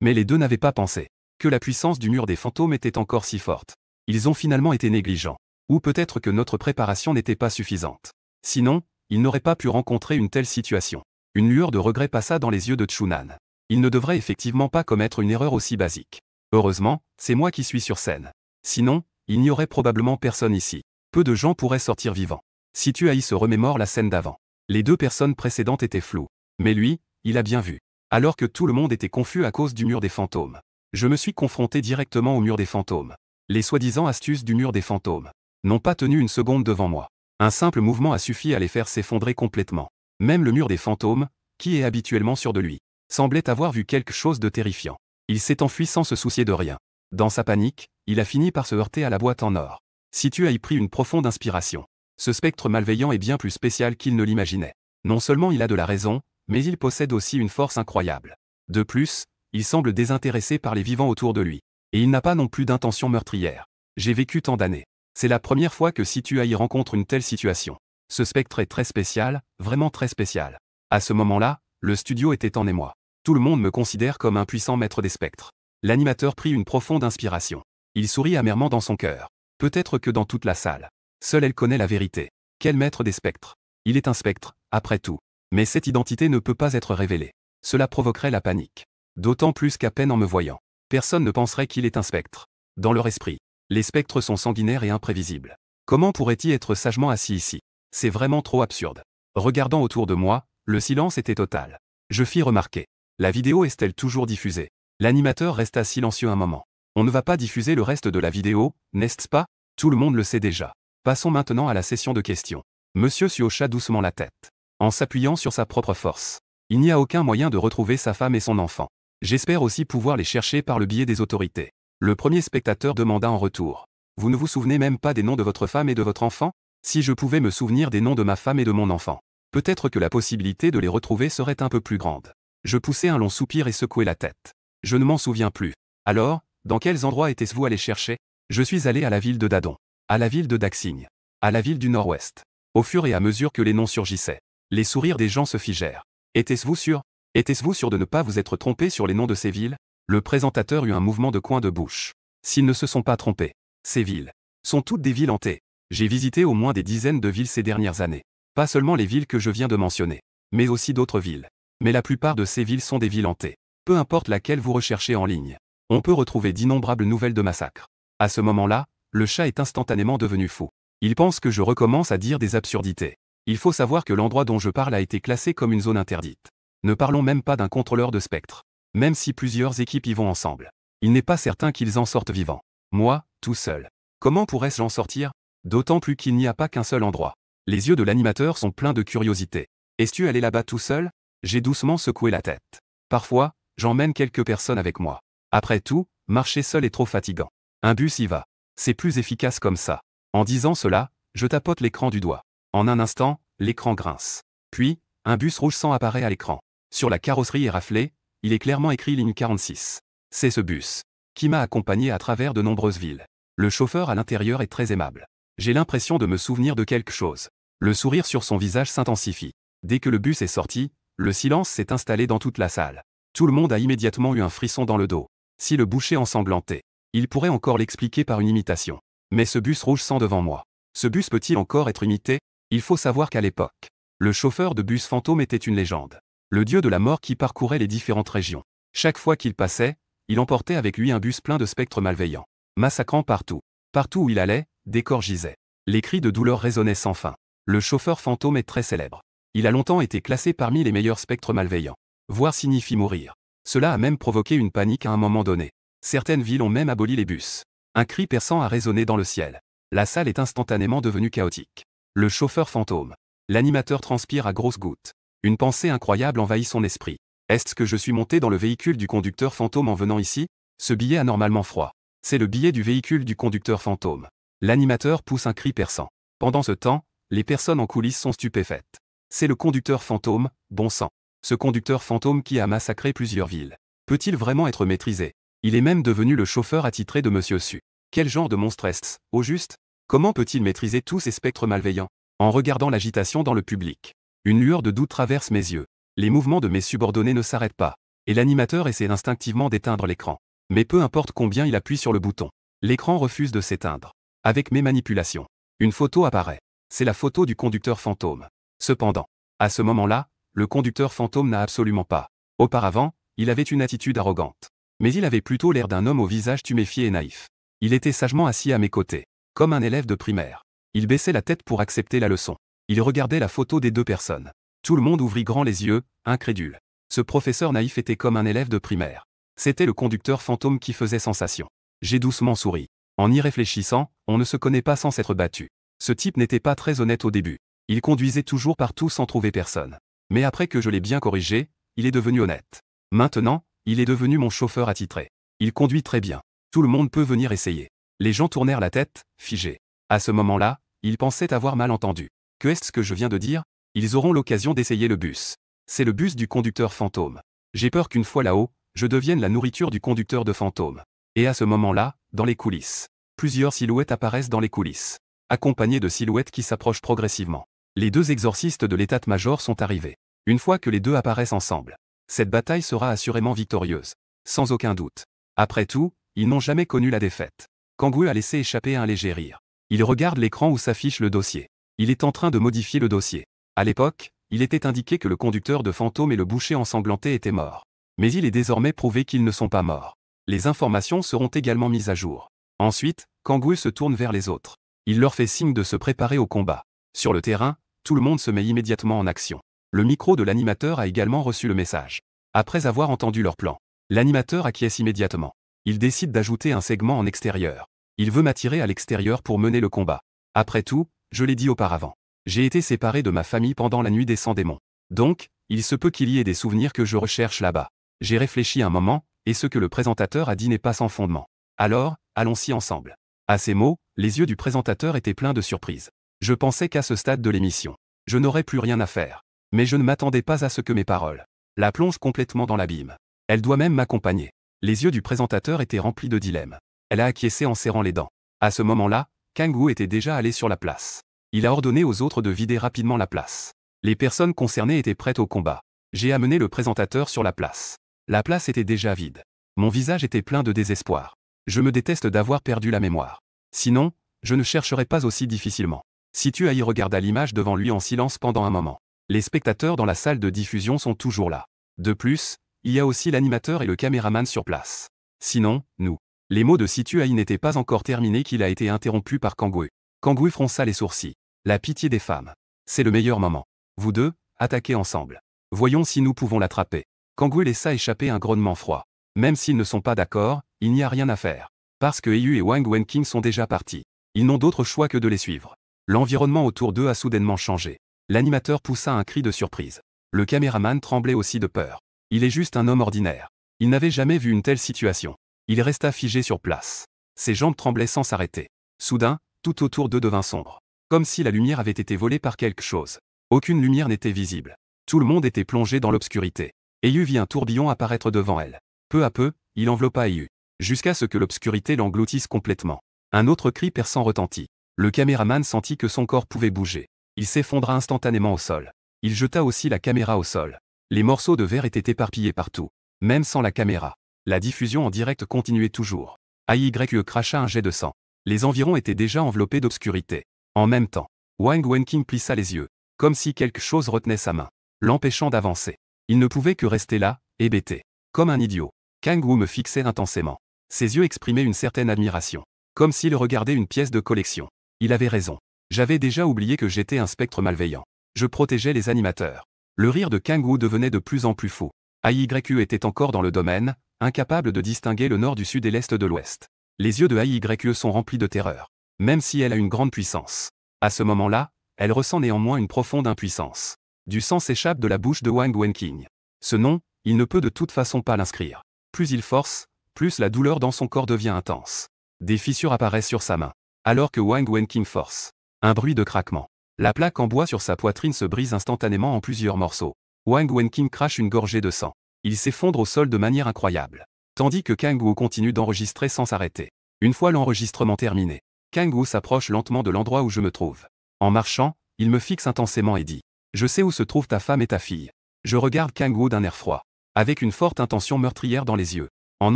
Mais les deux n'avaient pas pensé que la puissance du mur des fantômes était encore si forte. Ils ont finalement été négligents. Ou peut-être que notre préparation n'était pas suffisante. Sinon, ils n'auraient pas pu rencontrer une telle situation. Une lueur de regret passa dans les yeux de Chunan. Il ne devrait effectivement pas commettre une erreur aussi basique. Heureusement, c'est moi qui suis sur scène. Sinon, il n'y aurait probablement personne ici. Peu de gens pourraient sortir vivants. Situai se remémore la scène d'avant. Les deux personnes précédentes étaient floues. Mais lui, il a bien vu. Alors que tout le monde était confus à cause du mur des fantômes. Je me suis confronté directement au mur des fantômes. Les soi-disant astuces du mur des fantômes n'ont pas tenu une seconde devant moi. Un simple mouvement a suffi à les faire s'effondrer complètement. Même le mur des fantômes, qui est habituellement sûr de lui, semblait avoir vu quelque chose de terrifiant. Il s'est enfui sans se soucier de rien. Dans sa panique, il a fini par se heurter à la boîte en or. Situai prit une profonde inspiration. Ce spectre malveillant est bien plus spécial qu'il ne l'imaginait. Non seulement il a de la raison, mais il possède aussi une force incroyable. De plus, il semble désintéressé par les vivants autour de lui. Et il n'a pas non plus d'intention meurtrière. J'ai vécu tant d'années. C'est la première fois que Situai rencontre une telle situation. Ce spectre est très spécial, vraiment très spécial. À ce moment-là, le studio était en émoi. Tout le monde me considère comme un puissant maître des spectres. L'animateur prit une profonde inspiration. Il sourit amèrement dans son cœur. Peut-être que dans toute la salle, seule elle connaît la vérité. Quel maître des spectres? Il est un spectre, après tout. Mais cette identité ne peut pas être révélée. Cela provoquerait la panique. D'autant plus qu'à peine en me voyant, personne ne penserait qu'il est un spectre. Dans leur esprit, les spectres sont sanguinaires et imprévisibles. Comment pourrait-il être sagement assis ici? C'est vraiment trop absurde. Regardant autour de moi, le silence était total. Je fis remarquer. La vidéo est-elle toujours diffusée? L'animateur resta silencieux un moment. On ne va pas diffuser le reste de la vidéo, n'est-ce pas? Tout le monde le sait déjà. Passons maintenant à la session de questions. Monsieur Su hocha doucement la tête, en s'appuyant sur sa propre force. Il n'y a aucun moyen de retrouver sa femme et son enfant. J'espère aussi pouvoir les chercher par le biais des autorités. Le premier spectateur demanda en retour. Vous ne vous souvenez même pas des noms de votre femme et de votre enfant? Si je pouvais me souvenir des noms de ma femme et de mon enfant, peut-être que la possibilité de les retrouver serait un peu plus grande. Je poussai un long soupir et secouai la tête. Je ne m'en souviens plus. Alors, dans quels endroits étiez-vous allé chercher? Je suis allé à la ville de Dadon, à la ville de Daxing, à la ville du Nord-Ouest. Au fur et à mesure que les noms surgissaient, les sourires des gens se figèrent. Étiez-vous sûr? Étiez-vous sûr de ne pas vous être trompé sur les noms de ces villes? Le présentateur eut un mouvement de coin de bouche. S'ils ne se sont pas trompés, ces villes sont toutes des villes hantées. J'ai visité au moins des dizaines de villes ces dernières années. Pas seulement les villes que je viens de mentionner, mais aussi d'autres villes. Mais la plupart de ces villes sont des villes hantées. Peu importe laquelle vous recherchez en ligne, on peut retrouver d'innombrables nouvelles de massacres. À ce moment-là, le chat est instantanément devenu fou. Il pense que je recommence à dire des absurdités. Il faut savoir que l'endroit dont je parle a été classé comme une zone interdite. Ne parlons même pas d'un contrôleur de spectres. Même si plusieurs équipes y vont ensemble, il n'est pas certain qu'ils en sortent vivants. Moi, tout seul. Comment pourrais-je en sortir? D'autant plus qu'il n'y a pas qu'un seul endroit. Les yeux de l'animateur sont pleins de curiosité. Es-tu allé là-bas tout seul? J'ai doucement secoué la tête. Parfois, j'emmène quelques personnes avec moi. Après tout, marcher seul est trop fatigant. Un bus y va. C'est plus efficace comme ça. En disant cela, je tapote l'écran du doigt. En un instant, l'écran grince. Puis, un bus rouge sang apparaît à l'écran. Sur la carrosserie éraflée, il est clairement écrit ligne 46. C'est ce bus qui m'a accompagné à travers de nombreuses villes. Le chauffeur à l'intérieur est très aimable. J'ai l'impression de me souvenir de quelque chose. Le sourire sur son visage s'intensifie. Dès que le bus est sorti, le silence s'est installé dans toute la salle. Tout le monde a immédiatement eu un frisson dans le dos. Si le boucher ensanglantait, il pourrait encore l'expliquer par une imitation. Mais ce bus rouge sang devant moi. Ce bus peut-il encore être imité? Il faut savoir qu'à l'époque, le chauffeur de bus fantôme était une légende. Le dieu de la mort qui parcourait les différentes régions. Chaque fois qu'il passait, il emportait avec lui un bus plein de spectres malveillants, massacrant partout. Partout où il allait, des corps gisaient. Les cris de douleur résonnaient sans fin. Le chauffeur fantôme est très célèbre. Il a longtemps été classé parmi les meilleurs spectres malveillants. Voir signifie mourir. Cela a même provoqué une panique à un moment donné. Certaines villes ont même aboli les bus. Un cri perçant a résonné dans le ciel. La salle est instantanément devenue chaotique. Le chauffeur fantôme. L'animateur transpire à grosses gouttes. Une pensée incroyable envahit son esprit. Est-ce que je suis monté dans le véhicule du conducteur fantôme en venant ici? Ce billet anormalement froid. C'est le billet du véhicule du conducteur fantôme. L'animateur pousse un cri perçant. Pendant ce temps, les personnes en coulisses sont stupéfaites. C'est le conducteur fantôme, bon sang. Ce conducteur fantôme qui a massacré plusieurs villes. Peut-il vraiment être maîtrisé? Il est même devenu le chauffeur attitré de Monsieur Su. Quel genre de monstre est-ce, au juste? Comment peut-il maîtriser tous ces spectres malveillants? en regardant l'agitation dans le public. Une lueur de doute traverse mes yeux. Les mouvements de mes subordonnés ne s'arrêtent pas. Et l'animateur essaie instinctivement d'éteindre l'écran. Mais peu importe combien il appuie sur le bouton, l'écran refuse de s'éteindre. Avec mes manipulations, une photo apparaît. C'est la photo du conducteur fantôme. Cependant, à ce moment-là, le conducteur fantôme n'a absolument pas. Auparavant, il avait une attitude arrogante. Mais il avait plutôt l'air d'un homme au visage tuméfié et naïf. Il était sagement assis à mes côtés, comme un élève de primaire. Il baissait la tête pour accepter la leçon. Il regardait la photo des deux personnes. Tout le monde ouvrit grand les yeux, incrédule. Ce professeur naïf était comme un élève de primaire. C'était le conducteur fantôme qui faisait sensation. J'ai doucement souri. En y réfléchissant, on ne se connaît pas sans s'être battu. Ce type n'était pas très honnête au début. Il conduisait toujours partout sans trouver personne. Mais après que je l'ai bien corrigé, il est devenu honnête. Maintenant, il est devenu mon chauffeur attitré. Il conduit très bien. Tout le monde peut venir essayer. Les gens tournèrent la tête, figés. À ce moment-là, ils pensaient avoir mal entendu. Que est-ce que je viens de dire? Ils auront l'occasion d'essayer le bus. C'est le bus du conducteur fantôme. J'ai peur qu'une fois là-haut, je devienne la nourriture du conducteur de fantôme. Et à ce moment-là, dans les coulisses, plusieurs silhouettes apparaissent dans les coulisses, accompagnées de silhouettes qui s'approchent progressivement. Les deux exorcistes de l'état-major sont arrivés. Une fois que les deux apparaissent ensemble, cette bataille sera assurément victorieuse. Sans aucun doute. Après tout, ils n'ont jamais connu la défaite. Kangwoo a laissé échapper un léger rire. Il regarde l'écran où s'affiche le dossier. Il est en train de modifier le dossier. À l'époque, il était indiqué que le conducteur de fantôme et le boucher ensanglanté étaient morts. Mais il est désormais prouvé qu'ils ne sont pas morts. Les informations seront également mises à jour. Ensuite, Kangwoo se tourne vers les autres. Il leur fait signe de se préparer au combat. Sur le terrain, tout le monde se met immédiatement en action. Le micro de l'animateur a également reçu le message. Après avoir entendu leur plan, l'animateur acquiesce immédiatement. Il décide d'ajouter un segment en extérieur. Il veut m'attirer à l'extérieur pour mener le combat. Après tout, je l'ai dit auparavant. J'ai été séparé de ma famille pendant la nuit des 100 démons. Donc, il se peut qu'il y ait des souvenirs que je recherche là-bas. J'ai réfléchi un moment, et ce que le présentateur a dit n'est pas sans fondement. Alors, allons-y ensemble. À ces mots, les yeux du présentateur étaient pleins de surprise. Je pensais qu'à ce stade de l'émission, je n'aurais plus rien à faire. Mais je ne m'attendais pas à ce que mes paroles la plongent complètement dans l'abîme. Elle doit même m'accompagner. Les yeux du présentateur étaient remplis de dilemmes. Elle a acquiescé en serrant les dents. À ce moment-là, Kangwoo était déjà allé sur la place. Il a ordonné aux autres de vider rapidement la place. Les personnes concernées étaient prêtes au combat. J'ai amené le présentateur sur la place. La place était déjà vide. Mon visage était plein de désespoir. Je me déteste d'avoir perdu la mémoire. Sinon, je ne chercherais pas aussi difficilement. Situ-Aï regarda l'image devant lui en silence pendant un moment. Les spectateurs dans la salle de diffusion sont toujours là. De plus, il y a aussi l'animateur et le caméraman sur place. Sinon, nous. Les mots de Situ-Aï n'étaient pas encore terminés qu'il a été interrompu par Kangwoo. Kangwoo fronça les sourcils. La pitié des femmes. C'est le meilleur moment. Vous deux, attaquez ensemble. Voyons si nous pouvons l'attraper. Kangwoo laissa échapper un grognement froid. Même s'ils ne sont pas d'accord, il n'y a rien à faire. Parce que Heiyu et Wang Wenqing sont déjà partis. Ils n'ont d'autre choix que de les suivre. L'environnement autour d'eux a soudainement changé. L'animateur poussa un cri de surprise. Le caméraman tremblait aussi de peur. Il est juste un homme ordinaire. Il n'avait jamais vu une telle situation. Il resta figé sur place. Ses jambes tremblaient sans s'arrêter. Soudain, tout autour d'eux devint sombre. Comme si la lumière avait été volée par quelque chose. Aucune lumière n'était visible. Tout le monde était plongé dans l'obscurité. Heiyu vit un tourbillon apparaître devant elle. Peu à peu, il enveloppa Heiyu. Jusqu'à ce que l'obscurité l'engloutisse complètement. Un autre cri perçant retentit. Le caméraman sentit que son corps pouvait bouger. Il s'effondra instantanément au sol. Il jeta aussi la caméra au sol. Les morceaux de verre étaient éparpillés partout. Même sans la caméra. La diffusion en direct continuait toujours. Aiyu cracha un jet de sang. Les environs étaient déjà enveloppés d'obscurité. En même temps, Wang Wenqing plissa les yeux, comme si quelque chose retenait sa main, l'empêchant d'avancer. Il ne pouvait que rester là, hébété. Comme un idiot. Kangwoo me fixait intensément. Ses yeux exprimaient une certaine admiration. Comme s'il regardait une pièce de collection. Il avait raison. J'avais déjà oublié que j'étais un spectre malveillant. Je protégeais les animateurs. Le rire de Kangwoo devenait de plus en plus fou. Aiyu était encore dans le domaine, incapable de distinguer le nord du sud et l'est de l'ouest. Les yeux de Aiyu sont remplis de terreur. Même si elle a une grande puissance. À ce moment-là, elle ressent néanmoins une profonde impuissance. Du sang s'échappe de la bouche de Wang Wenqing. Ce nom, il ne peut de toute façon pas l'inscrire. Plus il force, plus la douleur dans son corps devient intense. Des fissures apparaissent sur sa main. Alors que Wang Wenqing force. Un bruit de craquement. La plaque en bois sur sa poitrine se brise instantanément en plusieurs morceaux. Wang Wenqing crache une gorgée de sang. Il s'effondre au sol de manière incroyable. Tandis que Kangwoo continue d'enregistrer sans s'arrêter. Une fois l'enregistrement terminé, Kangwoo s'approche lentement de l'endroit où je me trouve. En marchant, Il me fixe intensément et dit. Je sais où se trouvent ta femme et ta fille. Je regarde Kang-woo d'un air froid, avec une forte intention meurtrière dans les yeux. En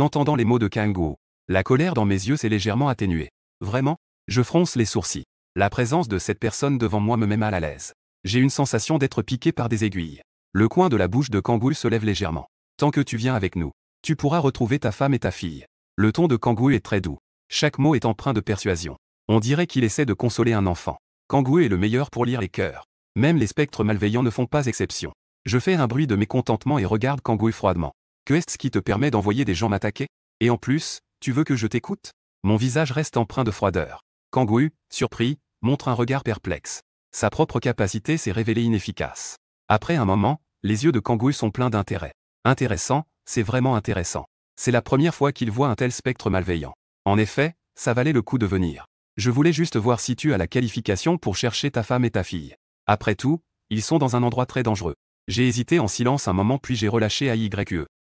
entendant les mots de Kang-woo, la colère dans mes yeux s'est légèrement atténuée. Vraiment? Je fronce les sourcils. La présence de cette personne devant moi me met mal à l'aise. J'ai une sensation d'être piqué par des aiguilles. Le coin de la bouche de Kang-woo se lève légèrement. Tant que tu viens avec nous, tu pourras retrouver ta femme et ta fille. Le ton de Kang-woo est très doux. Chaque mot est empreint de persuasion. On dirait qu'il essaie de consoler un enfant. Kang-woo est le meilleur pour lire les cœurs. Même les spectres malveillants ne font pas exception. Je fais un bruit de mécontentement et regarde Kang-woo froidement. Que est-ce qui te permet d'envoyer des gens m'attaquer? Et en plus, tu veux que je t'écoute? Mon visage reste empreint de froideur. Kang-woo, surpris, montre un regard perplexe. Sa propre capacité s'est révélée inefficace. Après un moment, les yeux de Kang-woo sont pleins d'intérêt. Intéressant, c'est vraiment intéressant. C'est la première fois qu'il voit un tel spectre malveillant. En effet, ça valait le coup de venir. Je voulais juste voir si tu as la qualification pour chercher ta femme et ta fille. Après tout, ils sont dans un endroit très dangereux. J'ai hésité en silence un moment puis j'ai relâché AYE.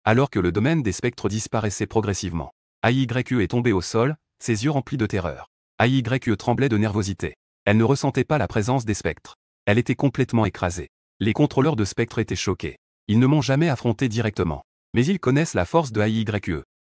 Alors que le domaine des spectres disparaissait progressivement. AYE est tombée au sol, ses yeux remplis de terreur. AYE tremblait de nervosité. Elle ne ressentait pas la présence des spectres. Elle était complètement écrasée. Les contrôleurs de spectres étaient choqués. Ils ne m'ont jamais affronté directement. Mais ils connaissent la force de AYE.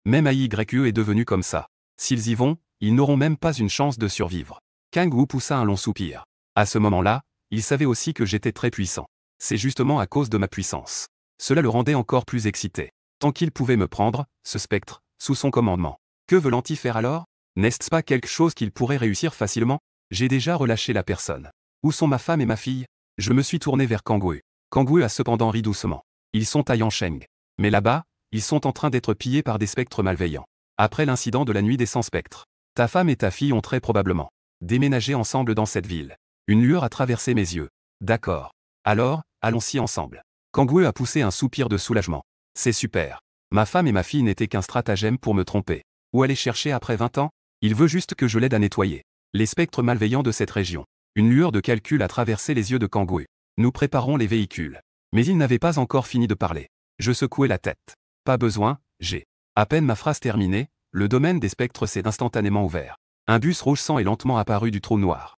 Même AYE est devenu comme ça. S'ils y vont, ils n'auront même pas une chance de survivre. Kang-woo poussa un long soupir. À ce moment-là, il savait aussi que j'étais très puissant. C'est justement à cause de ma puissance. Cela le rendait encore plus excité. Tant qu'il pouvait me prendre, ce spectre, sous son commandement. Que veut-il faire alors? N'est-ce pas quelque chose qu'il pourrait réussir facilement? J'ai déjà relâché la personne. Où sont ma femme et ma fille? Je me suis tourné vers Kang-woo. Kang-woo a cependant ri doucement. Ils sont à Yancheng. Mais là-bas, ils sont en train d'être pillés par des spectres malveillants. Après l'incident de la nuit des 100 spectres, ta femme et ta fille ont très probablement déménagé ensemble dans cette ville. Une lueur a traversé mes yeux. D'accord. Alors, allons-y ensemble. Kang-woo a poussé un soupir de soulagement. C'est super. Ma femme et ma fille n'étaient qu'un stratagème pour me tromper. Où aller chercher après 20 ans? Il veut juste que je l'aide à nettoyer les spectres malveillants de cette région. Une lueur de calcul a traversé les yeux de Kang-woo. Nous préparons les véhicules. Mais il n'avait pas encore fini de parler. Je secouai la tête. Pas besoin, j'ai. À peine ma phrase terminée, le domaine des spectres s'est instantanément ouvert. Un bus rouge sang est lentement apparu du trou noir.